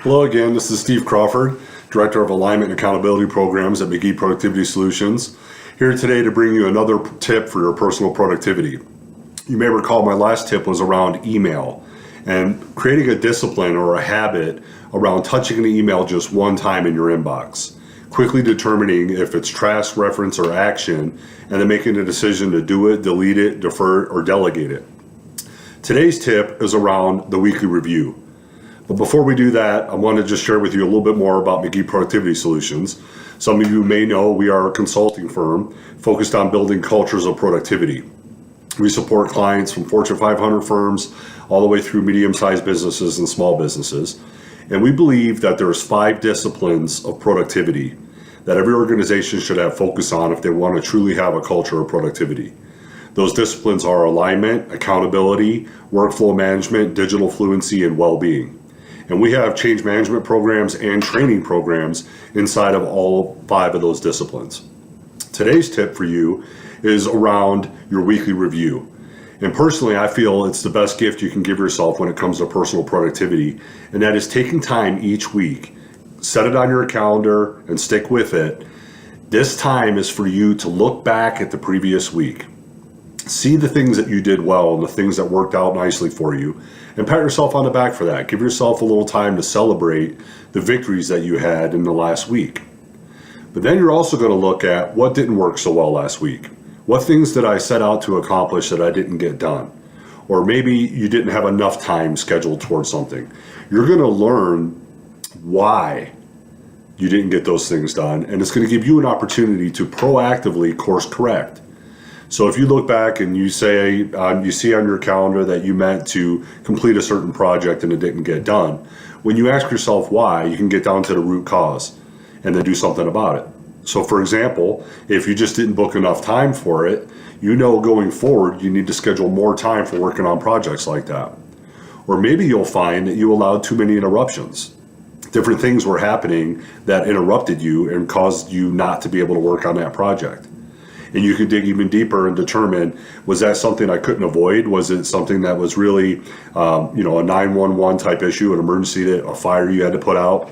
Hello again, this is Steve Crawford, Director of Alignment and Accountability Programs at McGee Productivity Solutions, here today to bring you another tip for your personal productivity. You may recall my last tip was around email and creating a discipline or a habit around touching an email just one time in your inbox, quickly determining if it's task, reference, or action, and then making a decision to do it, delete it, defer it, or delegate it. Today's tip is around the weekly review. But before we do that, I want to just share with you a little bit more about McGee Productivity Solutions. Some of you may know we are a consulting firm focused on building cultures of productivity. We support clients from Fortune 500 firms all the way through medium-sized businesses and small businesses. And we believe that there's 5 disciplines of productivity that every organization should have focus on if they want to truly have a culture of productivity. Those disciplines are alignment, accountability, workflow management, digital fluency, and well-being. And we have change management programs and training programs inside of all 5 of those disciplines. Today's tip for you is around your weekly review. And personally, I feel it's the best gift you can give yourself when it comes to personal productivity, and that is taking time each week. Set it on your calendar and stick with it. This time is for you to look back at the previous week. See the things that you did well and the things that worked out nicely for you, and pat yourself on the back for that. Give yourself a little time to celebrate the victories that you had in the last week. But then you're also going to look at what didn't work so well last week. What things did I set out to accomplish that I didn't get done? Or maybe you didn't have enough time scheduled towards something. You're going to learn why you didn't get those things done, and it's going to give you an opportunity to proactively course correct. So if you look back and you say, you see on your calendar that you meant to complete a certain project and it didn't get done, when you ask yourself why, you can get down to the root cause and then do something about it. So for example, if you just didn't book enough time for it, you know going forward you need to schedule more time for working on projects like that. Or maybe you'll find that you allowed too many interruptions. Different things were happening that interrupted you and caused you not to be able to work on that project. And you could dig even deeper and determine, was that something I couldn't avoid? Was it something that was really, a 911 type issue, an emergency, a fire you had to put out?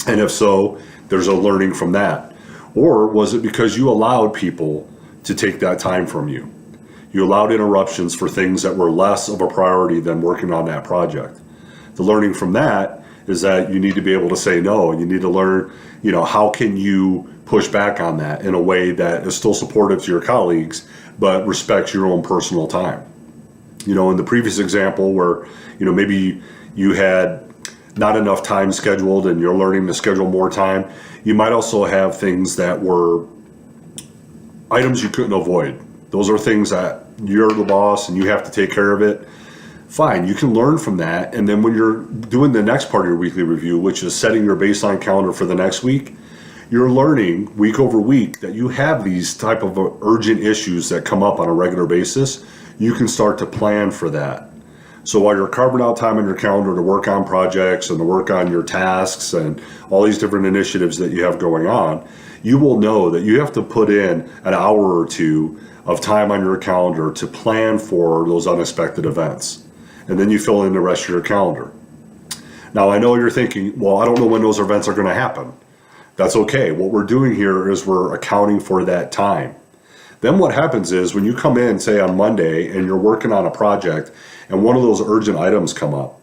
And if so, there's a learning from that. Or was it because you allowed people to take that time from you? You allowed interruptions for things that were less of a priority than working on that project. The learning from that is that you need to be able to say no. You need to learn, how can you push back on that in a way that is still supportive to your colleagues, but respects your own personal time. In the previous example where, maybe you had not enough time scheduled and you're learning to schedule more time, you might also have things that were items you couldn't avoid. Those are things that you're the boss and you have to take care of it. Fine, you can learn from that. And then when you're doing the next part of your weekly review, which is setting your baseline calendar for the next week, you're learning week over week that you have these type of urgent issues that come up on a regular basis. You can start to plan for that. So while you're carving out time on your calendar to work on projects and to work on your tasks and all these different initiatives that you have going on, you will know that you have to put in an hour or 2 of time on your calendar to plan for those unexpected events. And then you fill in the rest of your calendar. Now I know you're thinking, well, I don't know when those events are going to happen. That's okay. What we're doing here is we're accounting for that time. Then what happens is when you come in, say on Monday, and you're working on a project and one of those urgent items come up,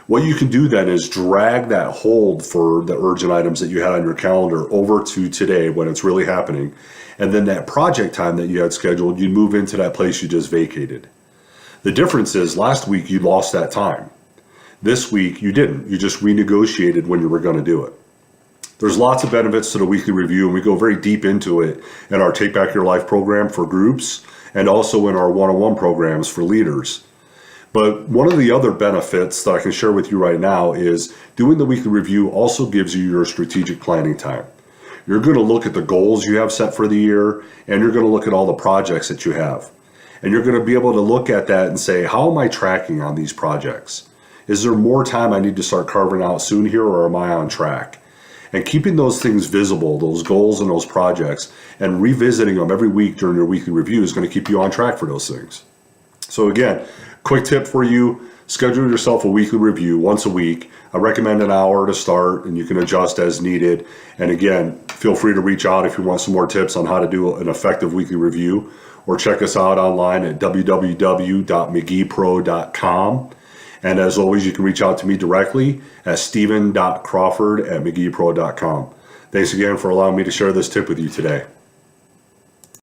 what you can do then is drag that hold for the urgent items that you had on your calendar over to today when it's really happening. And then that project time that you had scheduled, you move into that place you just vacated. The difference is last week you lost that time. This week you didn't. You just renegotiated when you were going to do it. There's lots of benefits to the weekly review, and we go very deep into it in our Take Back Your Life program for groups and also in our one-on-one programs for leaders. But one of the other benefits that I can share with you right now is doing the weekly review also gives you your strategic planning time. You're going to look at the goals you have set for the year, and you're going to look at all the projects that you have. And you're going to be able to look at that and say, how am I tracking on these projects? Is there more time I need to start carving out soon here, or am I on track? And keeping those things visible, those goals and those projects, and revisiting them every week during your weekly review is going to keep you on track for those things. So again, quick tip for you, Schedule yourself a weekly review once a week. I recommend an hour to start, and you can adjust as needed. And again, feel free to reach out if you want some more tips on how to do an effective weekly review, or check us out online at www.mcgeepro.com. And as always, you can reach out to me directly at steven.crawford@mcgeepro.com. Thanks again for allowing me to share this tip with you today.